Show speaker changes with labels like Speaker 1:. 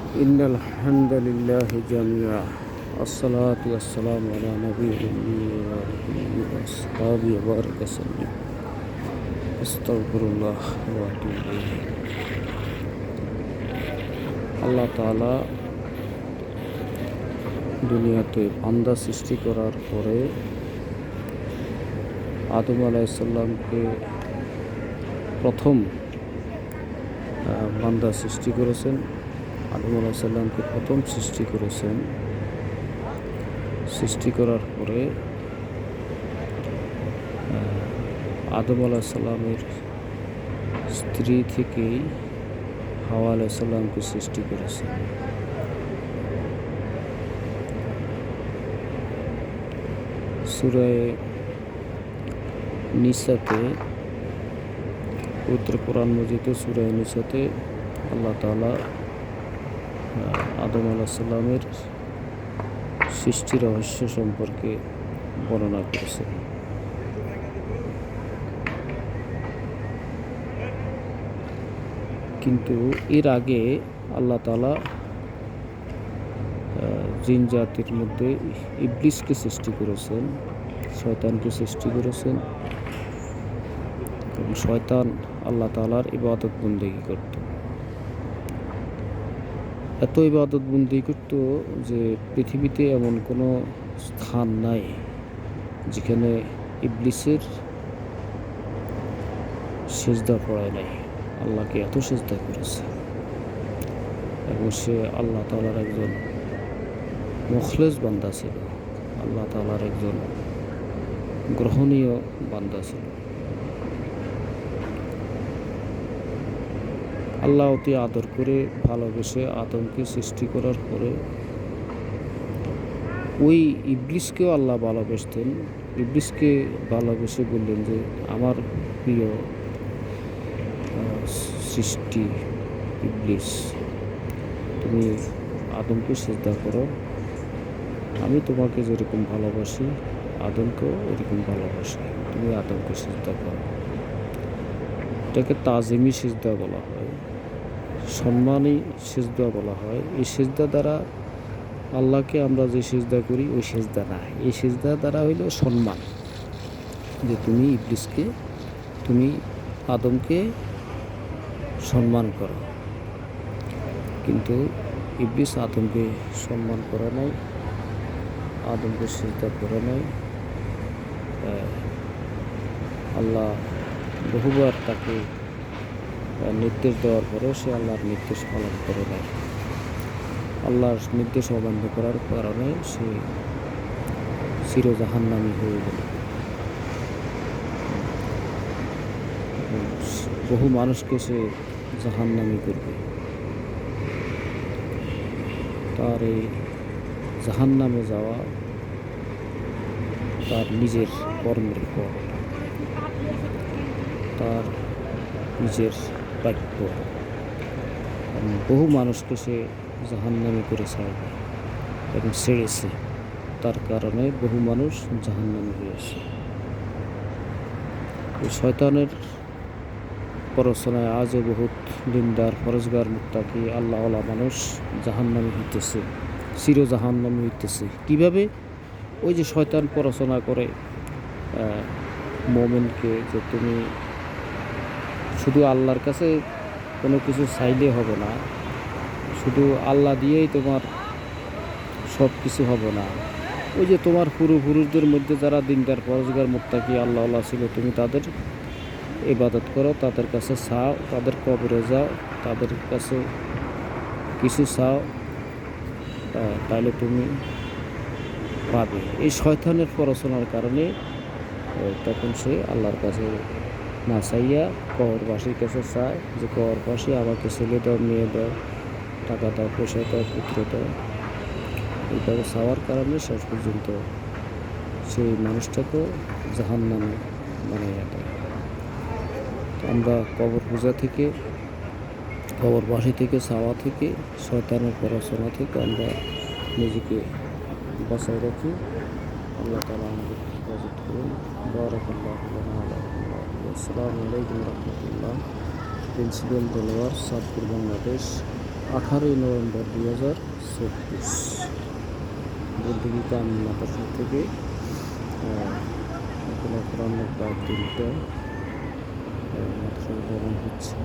Speaker 1: إن الحمد لله جميعا الصلاة والسلام على نبي الأمي وآله وأصحابه وبارك وسلم أستغفر الله وأتوب إليه আল্লাহ তাআলা দুনিয়াতে বান্দা সৃষ্টি করার পরে আদম আলাইহিস সালামকে প্রথম বান্দা সৃষ্টি করেছেন। আদম আলাইহিস সালামকে প্রথম সৃষ্টি করেছেন। সৃষ্টি করার পরে আদম আলাইহিস সালামের স্ত্রী থেকেই হাওয়া আলাইহিস সালামকে সৃষ্টি করেছেন। সূরা নিসাতে, পবিত্র কোরআন মজিদে সূরা নিসাতে আল্লাহ তাআলা আদম আলাইহিস সালামের সৃষ্টি রহস্য সম্পর্কে বর্ণনা করেছেন। কিন্তু এর আগে আল্লাহ তাআলা জিন জাতির মধ্যে ইবলিসকে সৃষ্টি করেছেন, শয়তানকে সৃষ্টি করেছেন। এবং শয়তান আল্লাহ তাআলার ইবাদত বন্দেগী করত। এত ইবাদত বন্দেগী করত যে পৃথিবীতে এমন কোনো স্থান নাই যেখানে ইবলিসের সিজদা পড়ায় নাই। আল্লাহকে এত সিজদা করেছে এবং সে আল্লাহ তাআলার একজন মুখলেস বান্দা ছিল, আল্লাহ তাআলার একজন গ্রহণীয় বান্দা ছিল। আল্লাহ অতি আদর করে ভালোবেসে আদমকে সৃষ্টি করার পরে ওই ইবলিসকেও আল্লাহ ভালোবাসতেন। ইবলিসকে ভালোবেসে বললেন যে আমার প্রিয় সৃষ্টি ইবলিস, তুমি আদমকে সিজদা করো, আমি তোমাকে যেরকম ভালোবাসি আদমকেও এরকম ভালোবাসি, তুমি আদমকে সিজদা করো। এটাকে তাজিমি সিজদা বলা হয়, সম্মানী সিজদা বলা হয়। এই সিজদা দ্বারা আল্লাহকে আমরা যে সিজদা করি ওই সিজদা না, এই সিজদা দ্বারা হইল সম্মান, যে তুমি ইবলিসকে, তুমি আদমকে সম্মান করো। কিন্তু ইবলিস আদমকে সম্মান করে নাই, আদমকে সিজদা করে নাই। আল্লাহ বহুবার তাকে নির্দেশ দেওয়ার পরেও সে আল্লাহর নির্দেশ পালন করে নাই। আল্লাহর নির্দেশ অমান্য করার কারণে সে চিরজাহান্নামী হয়ে গেল। বহু মানুষকে সে জাহান্নামী করবে। তার এই জাহান্নামে যাওয়া তার নিজের কর্মের ফল, তার নিজের প্রাপ্য। বহু মানুষকে সে জাহান্নামী করে ছাড়বে এবং ছেড়েছে, তার কারণে বহু মানুষ জাহান্নামী হয়েছে। এই শয়তানের প্ররোচনায় আজও বহুত দিনদার ফরজগার মুত্তাকি আল্লাহওয়ালা মানুষ জাহান্নামী হইতেছে, চিরজাহান্নামী হইতেছে। কিভাবে? ওই যে শয়তান প্ররোচনা করে মুমিনকে যে তুমি শুধু আল্লাহর কাছে কোনো কিছু চাইলে হবে না, শুধু আল্লাহ দিয়েই তোমার সব কিছু হবে না। ওই যে তোমার পূর্বপুরুষদের মধ্যে যারা দিনদার ফরজগার মুত্তাকি আল্লাহওয়ালা ছিল, তুমি তাদের ইবাদত করো, তাদের কাছে চাও, তাদের কবরে যাও, তাদের কাছে কিছু চাও, তাহলে তুমি পাবে। এই শয়তানের প্ররোচনার কারণে তখন সে আল্লাহর কাছে না চাইয়া কবরবাসীর কাছে চায় যে কবরবাসী আমাকে ছেলে দাও, মেয়ে দাও, টাকা দাও, পয়সা দাও, পুত্র দাও। এইভাবে চাওয়ার কারণে শেষ পর্যন্ত সেই মানুষটাকেও জাহান্নামে বানাইয়া দেয়। আমরা কবর পূজা থেকে, কবরবাসী থেকে, চাওয়া থেকে, শয়তানের প্ররোচনা থেকে আমরা নিজেকে বাঁচাই রাখি। আল্লাহ তাআলা আমাদের হেফাজত করুন। বারাকাল্লাহু লানা। আসসালামু আলাইকুম রহমতুল্লাহ। প্রিন্সিপাল দেলোয়ার, চাঁদপুর, বাংলাদেশ। 18 নভেম্বর 2024 বুদ্ধিগীতা আমি মাদ্রাসা থেকে এখন অপরাহ্ন প্রায় 3টা মাদ্রাসা ভবন হচ্ছে।